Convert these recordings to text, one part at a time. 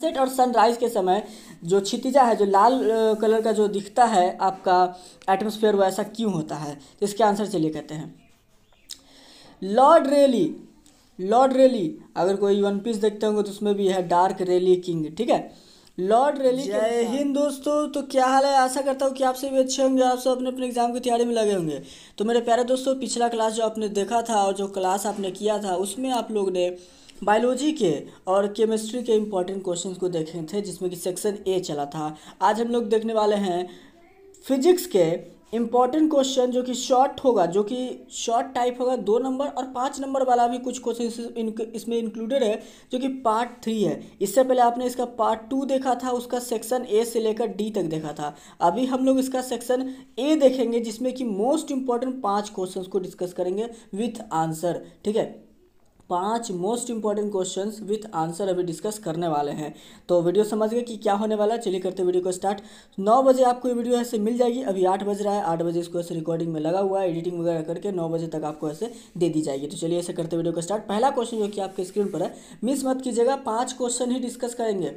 Sunset और sunrise के समय जो क्षितिजा है, जो लाल कलर का जो दिखता है आपका एटमॉस्फेयर, वो ऐसा क्यों होता है? तो इसके आंसर चलिए कहते हैं लॉर्ड रेली। लॉर्ड रेली, अगर कोई वन पीस देखते होंगे तो उसमें भी है डार्क रेली किंग, ठीक है। लॉर्ड रेली। जय हिंद दोस्तों, तो क्या हाल है? आशा करता हूँ कि आप सभी अच्छे होंगे, आप सब अपने अपने एग्जाम की तैयारी में लगे होंगे। तो मेरे प्यारे दोस्तों, पिछला क्लास जो आपने देखा था और जो क्लास आपने किया था उसमें आप लोग ने बायोलॉजी के और केमिस्ट्री के इम्पोर्टेंट क्वेश्चंस को देखे थे, जिसमें कि सेक्शन ए चला था। आज हम लोग देखने वाले हैं फिजिक्स के इम्पॉर्टेंट क्वेश्चन, जो कि शॉर्ट होगा, जो कि शॉर्ट टाइप होगा। 2 नंबर और 5 नंबर वाला भी कुछ क्वेश्चन इसमें इंक्लूडेड है, जो कि पार्ट 3 है। इससे पहले आपने इसका पार्ट 2 देखा था, उसका सेक्शन ए से लेकर डी तक देखा था। अभी हम लोग इसका सेक्शन ए देखेंगे, जिसमें कि मोस्ट इंपॉर्टेंट 5 क्वेश्चन को डिस्कस करेंगे विथ आंसर, ठीक है। 5 most important questions with answer अभी डिस्कस करने वाले हैं। तो वीडियो समझ गए कि क्या होने वाला है। चलिए करते वीडियो को स्टार्ट। 9 बजे आपको ये वीडियो ऐसे मिल जाएगी। अभी 8 बज रहा है, 8 बजे इसको ऐसे रिकॉर्डिंग में लगा हुआ है, एडिटिंग वगैरह करके 9 बजे तक आपको ऐसे दे दी जाएगी। तो चलिए ऐसे करते वीडियो को स्टार्ट। पहला क्वेश्चन जो कि आपके स्क्रीन पर है, मिस मत कीजिएगा, 5 क्वेश्चन ही डिस्कस करेंगे,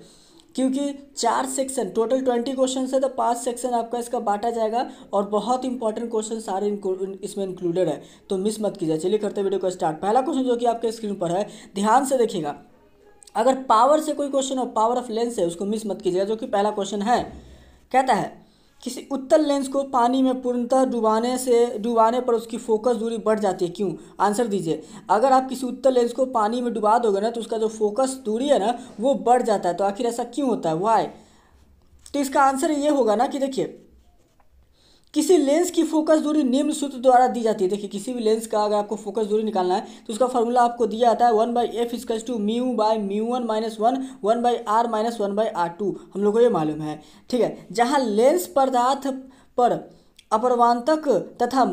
क्योंकि 4 सेक्शन, टोटल 20 क्वेश्चन है, तो 5 सेक्शन आपका इसका बांटा जाएगा और बहुत इंपॉर्टेंट क्वेश्चन सारे इसमें इंक्लूडेड है, तो मिस मत कीजिए। चलिए करते वीडियो को स्टार्ट। पहला क्वेश्चन जो कि आपके स्क्रीन पर है, ध्यान से देखिएगा। अगर पावर से कोई क्वेश्चन हो, पावर ऑफ लेंस है, उसको मिस मत कीजिएगा। जो कि पहला क्वेश्चन है, कहता है किसी उत्तल लेंस को पानी में पूर्णतः डुबाने पर उसकी फोकस दूरी बढ़ जाती है, क्यों? आंसर दीजिए। अगर आप किसी उत्तल लेंस को पानी में डुबा दोगे ना, तो उसका जो फोकस दूरी है ना, वो बढ़ जाता है। तो आखिर ऐसा क्यों होता है, व्हाई? तो इसका आंसर ये होगा ना कि देखिए, किसी लेंस की फोकस दूरी निम्न सूत्र द्वारा दी जाती है। देखिए, किसी भी लेंस का अगर आपको फोकस दूरी निकालना है तो उसका फॉर्मूला आपको दिया जाता है 1/f = μ/μ1 - 1 1/r - 1/r2। हम लोग को ये मालूम है, ठीक है। जहाँ लेंस पदार्थ पर अपवर्तक तथा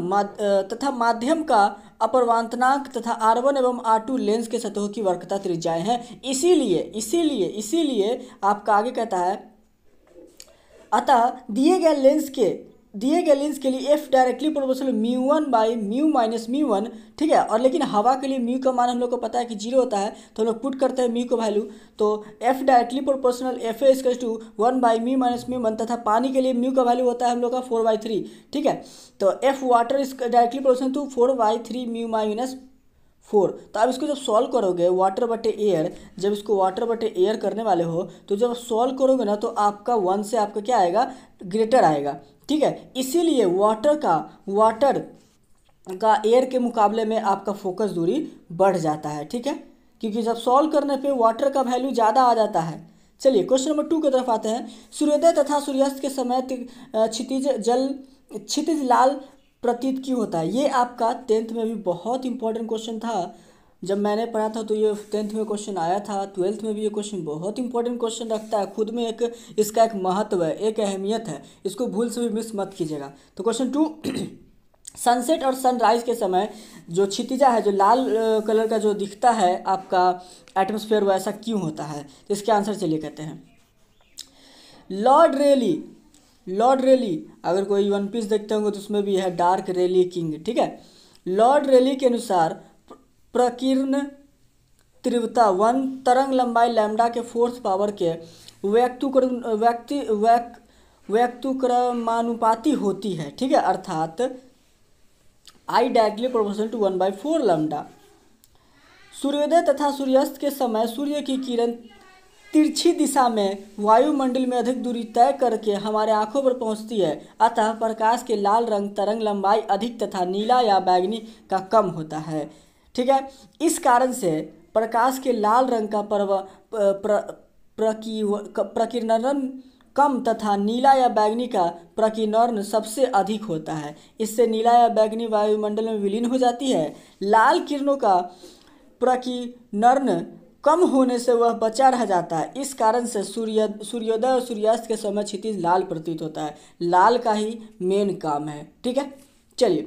माध्यम का अपवर्तनांक तथा R1 एवं R2 लेंस के सतहों की वक्रता त्रिज्याएं हैं। इसीलिए आपका आगे कहता है, अतः दिए गए लेंस के लिए f डायरेक्टली प्रोपोर्शनल μ1/μ - μ1, ठीक है। और लेकिन हवा के लिए म्यू का मान हम लोग को पता है कि 0 होता है, तो हम लोग पुट करते हैं म्यू को वैल्यू। तो f डायरेक्टली प्रोपोर्शनल fa = 1/μ - μ1, तथा पानी के लिए म्यू का वैल्यू होता है हम लोग का 4/3, ठीक है। तो f water is directly proportional to 4/3 μ - 4। तो अब इसको जब सॉल्व करोगे वाटर बटे एयर, जब इसको वाटर बटे एयर करने वाले हो, तो जब सॉल्व करोगे ना, तो आपका 1 से आपका क्या आएगा, ग्रेटर आएगा, ठीक है। इसीलिए वाटर का एयर के मुकाबले में आपका फोकस दूरी बढ़ जाता है, ठीक है, क्योंकि जब सॉल्व करने पे वाटर का वैल्यू ज़्यादा आ जाता है। चलिए क्वेश्चन नंबर 2 की तरफ आते हैं। सूर्योदय तथा सूर्यास्त के समय क्षितिज लाल प्रतीत क्यों होता है? ये आपका 10th में भी बहुत इंपॉर्टेंट क्वेश्चन था। जब मैंने पढ़ा था तो ये 10th में क्वेश्चन आया था, 12th में भी ये क्वेश्चन बहुत इंपॉर्टेंट क्वेश्चन रखता है। खुद में इसका एक महत्व है, एक अहमियत है, इसको भूल से भी मिस मत कीजिएगा। तो क्वेश्चन 2, सनसेट और सनराइज के समय जो क्षितिजा है, जो लाल कलर का जो दिखता है आपका एटमॉस्फेयर, वो ऐसा क्यों होता है? तो इसके आंसर चलिए कहते हैं लॉर्ड रेली, अगर कोई वन पीस देखते होंगे तो उसमें भी है डार्क रेली किंग, ठीक है। लॉर्ड रेली के अनुसार प्रकीर्ण तीव्रता 1 तरंग लंबाई लैम्डा के 4th पावर के व्यक्तुक्रमानुपाती होती है, ठीक है, अर्थात I directly proportional to 1/4 lambda. सूर्योदय तथा सूर्यास्त के समय सूर्य की किरण तिरछी दिशा में वायुमंडल में अधिक दूरी तय करके हमारे आंखों पर पहुंचती है, अतः प्रकाश के लाल रंग तरंग लंबाई अधिक तथा नीला या बैंगनी का कम होता है, ठीक है। इस कारण से प्रकाश के लाल रंग का प्रकीर्णन कम तथा नीला या बैंगनी का प्रकीर्णन सबसे अधिक होता है। इससे नीला या बैंगनी वायुमंडल में विलीन हो जाती है। लाल किरणों का प्रकीर्णन कम होने से वह बचा रह जाता है। इस कारण से सूर्योदय और सूर्यास्त के समय क्षितिज लाल प्रतीत होता है। लाल का ही मेन काम है, ठीक है। चलिए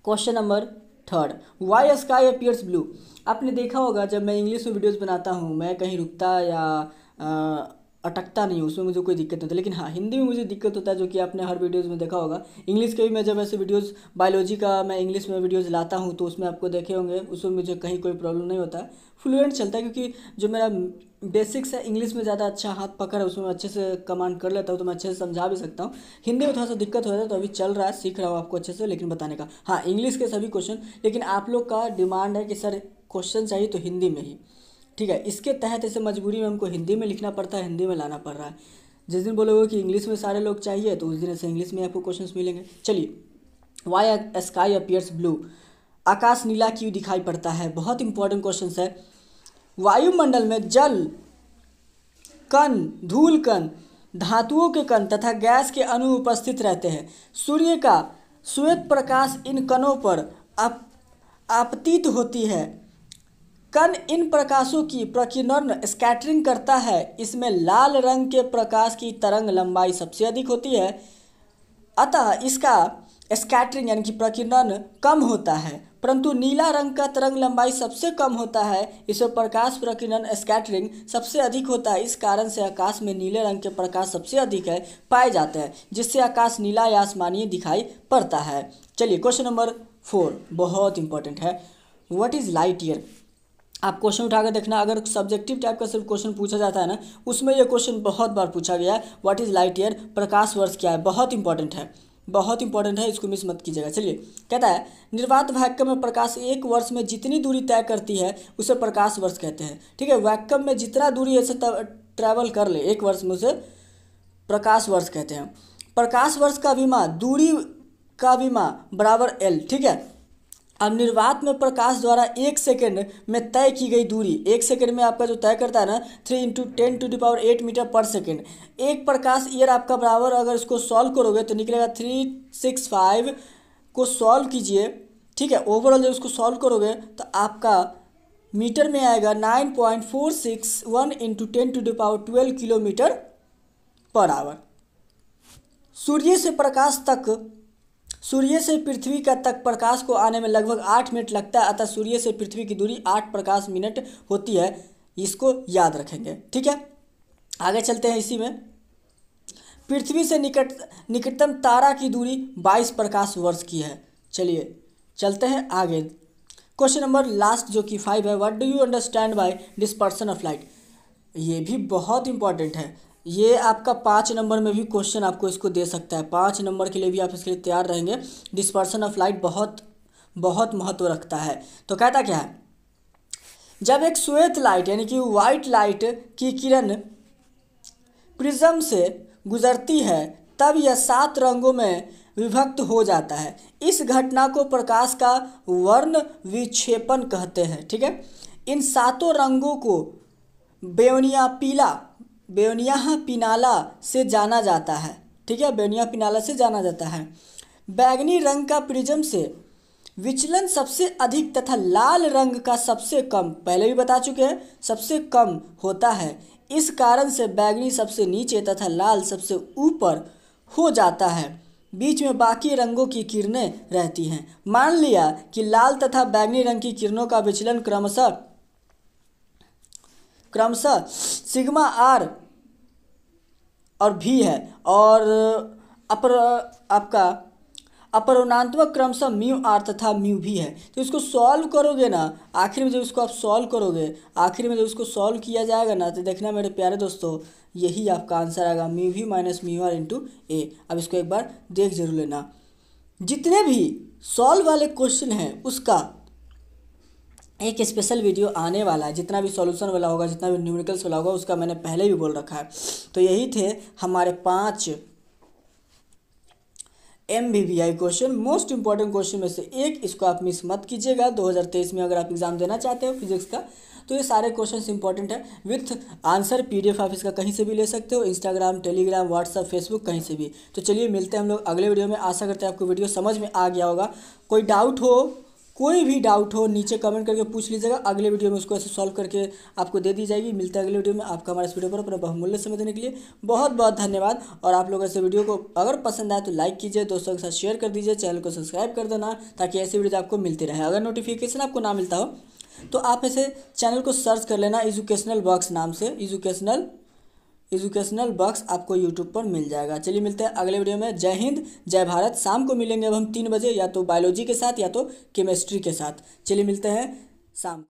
question number 3, why sky appears blue. आपने देखा होगा जब मैं इंग्लिश में वीडियोस बनाता हूँ, मैं कहीं रुकता या अटकता नहीं, उसमें मुझे कोई दिक्कत नहीं होती। लेकिन हाँ, हिंदी में मुझे दिक्कत होता है, जो कि आपने हर वीडियोज़ में देखा होगा। इंग्लिश के भी मैं जब ऐसे वीडियोज़, बायोलॉजी का मैं इंग्लिश में वीडियोज़ लाता हूँ तो उसमें आपको देखे होंगे, उसमें मुझे कहीं कोई प्रॉब्लम नहीं होता है, फ्लुएंट चलता है, क्योंकि जो मेरा बेसिक्स है इंग्लिश में ज़्यादा अच्छा हाथ पकड़ है, उसमें मैं अच्छे से कमांड कर लेता हूँ, तो मैं अच्छे से समझा भी सकता हूँ। हिंदी में थोड़ा सा दिक्कत हो जाता है, तो अभी चल रहा है, सीख रहा हूँ आपको अच्छे से लेकिन बताने का। हाँ, इंग्लिश के सभी क्वेश्चन, लेकिन आप लोग का डिमांड है कि सर क्वेश्चन चाहिए तो हिंदी में ही, ठीक है। इसके तहत ऐसे मजबूरी में हमको हिंदी में लिखना पड़ता है, हिंदी में लाना पड़ रहा है। जिस दिन बोलोगे कि इंग्लिश में सारे लोग चाहिए, तो उस दिन ऐसे इंग्लिश में आपको क्वेश्चंस मिलेंगे। चलिए, वाई स्काई अपीयर्स ब्लू, आकाश नीला क्यों दिखाई पड़ता है, बहुत इंपॉर्टेंट क्वेश्चन है। वायुमंडल में जल कण, धूल कण, धातुओं के कण तथा गैस के अणु उपस्थित रहते हैं। सूर्य का श्वेत प्रकाश इन कणों पर आपतित होती है। कण इन प्रकाशों की प्रकीर्णन स्कैटरिंग करता है। इसमें लाल रंग के प्रकाश की तरंग लंबाई सबसे अधिक होती है, अतः इसका स्कैटरिंग यानी कि प्रकीर्णन कम होता है, परंतु नीला रंग का तरंग लंबाई सबसे कम होता है। इसमें प्रकाश प्रकीर्णन स्कैटरिंग सबसे अधिक होता है। इस कारण से आकाश में नीले रंग के प्रकाश सबसे अधिक है पाए जाते हैं, जिससे आकाश नीला या आसमानी दिखाई पड़ता है। चलिए, क्वेश्चन नंबर 4 बहुत इंपॉर्टेंट है। What is light year. आप क्वेश्चन उठाकर देखना, अगर सब्जेक्टिव टाइप का सिर्फ क्वेश्चन पूछा जाता है ना, उसमें यह क्वेश्चन बहुत बार पूछा गया है। व्हाट इज लाइट ईयर, प्रकाश वर्ष क्या है, बहुत इंपॉर्टेंट है, बहुत इंपॉर्टेंट है, इसको मिस मत कीजिएगा। चलिए, कहता है निर्वात वैक्यूम में प्रकाश एक वर्ष में जितनी दूरी तय करती है उसे प्रकाश वर्ष कहते हैं, ठीक है। वैक्यूम में जितना दूरी ऐसे ट्रैवल कर ले एक वर्ष में, उसे प्रकाश वर्ष कहते हैं। प्रकाश वर्ष का विमा, दूरी का विमा बराबर L, ठीक है। अब निर्वात में प्रकाश द्वारा 1 सेकंड में तय की गई दूरी, 1 सेकंड में आपका जो तय करता है ना, 3 × 10⁸ मीटर पर सेकंड। एक प्रकाश ईयर आपका बराबर, अगर इसको सॉल्व करोगे तो निकलेगा 365 को सॉल्व कीजिए, ठीक है। ओवरऑल जब इसको सॉल्व करोगे तो आपका मीटर में आएगा 9.461 × 10⁻12 किलोमीटर पर आवर। सूर्य से पृथ्वी का तक प्रकाश को आने में लगभग 8 मिनट लगता है, अतः सूर्य से पृथ्वी की दूरी 8 प्रकाश मिनट होती है। इसको याद रखेंगे, ठीक है। आगे चलते हैं। इसी में पृथ्वी से निकटतम तारा की दूरी 22 प्रकाश वर्ष की है। चलिए चलते हैं आगे। क्वेश्चन नंबर लास्ट जो कि 5 है। What do you understand by dispersion of light. ये भी बहुत इंपॉर्टेंट है। ये आपका 5 नंबर में भी क्वेश्चन आपको इसको दे सकता है। 5 नंबर के लिए भी आप इसके लिए तैयार रहेंगे। डिस्पर्सन ऑफ लाइट बहुत बहुत महत्व रखता है। तो कहता क्या है, जब एक श्वेत लाइट यानी कि वाइट लाइट की किरण प्रिज्म से गुजरती है तब यह 7 रंगों में विभक्त हो जाता है। इस घटना को प्रकाश का वर्ण विक्षेपण कहते हैं, ठीक है। इन 7 रंगों को बेओनिया पिनाला से जाना जाता है, ठीक है। बेओनिया पिनाला से जाना जाता है। बैगनी रंग का प्रिज्म से विचलन सबसे अधिक तथा लाल रंग का सबसे कम, पहले भी बता चुके हैं, सबसे कम होता है। इस कारण से बैगनी सबसे नीचे तथा लाल सबसे ऊपर हो जाता है। बीच में बाकी रंगों की किरणें रहती हैं। मान लिया कि लाल तथा बैगनी रंग की किरणों का विचलन क्रमशः सिग्मा आर और भी है और अपवर्तनात्मक क्रमशः म्यू आर तथा म्यू भी है। तो इसको सॉल्व करोगे ना, आखिर में जब इसको आप सॉल्व करोगे, आखिर में जब इसको सॉल्व किया जाएगा ना, तो देखना मेरे प्यारे दोस्तों, यही आपका आंसर आएगा, म्यू भी माइनस म्यू आर इंटू ए। अब इसको एक बार देख जरूर लेना। जितने भी सॉल्व वाले क्वेश्चन हैं उसका एक स्पेशल वीडियो आने वाला है। जितना भी सॉल्यूशन वाला होगा, जितना भी न्यूमेरिकल्स वाला होगा, उसका मैंने पहले भी बोल रखा है। तो यही थे हमारे 5 MBBI question, most important question में से एक। इसको आप मिस मत कीजिएगा। 2023 में अगर आप एग्जाम देना चाहते हो फिजिक्स का, तो ये सारे क्वेश्चंस इंपॉर्टेंट है। विथ आंसर PDF आप इसका कहीं से भी ले सकते हो, इंस्टाग्राम, टेलीग्राम, व्हाट्सअप, फेसबुक, कहीं से भी। तो चलिए मिलते हैं हम लोग अगले वीडियो में। आशा करते हैं आपको वीडियो समझ में आ गया होगा। कोई डाउट हो, कोई भी डाउट हो, नीचे कमेंट करके पूछ लीजिएगा। अगले वीडियो में उसको ऐसे सॉल्व करके आपको दे दी जाएगी। मिलते हैं अगले वीडियो में। आपका हमारे इस वीडियो पर अपना बहुमूल्य समय देने के लिए बहुत बहुत धन्यवाद। और आप लोग ऐसे वीडियो को अगर पसंद आए तो लाइक कीजिए, दोस्तों के साथ शेयर कर दीजिए, चैनल को सब्सक्राइब कर देना, ताकि ऐसी वीडियो आपको मिलती रहे। अगर नोटिफिकेशन आपको ना मिलता हो तो आप ऐसे चैनल को सर्च कर लेना एजुकेशनल बॉक्स नाम से, एजुकेशनल एजुकेशनल बॉक्स आपको यूट्यूब पर मिल जाएगा। चलिए मिलते हैं अगले वीडियो में। जय हिंद, जय भारत। शाम को मिलेंगे अब हम 3 बजे, या तो बायोलॉजी के साथ या तो केमिस्ट्री के साथ। चलिए मिलते हैं शाम।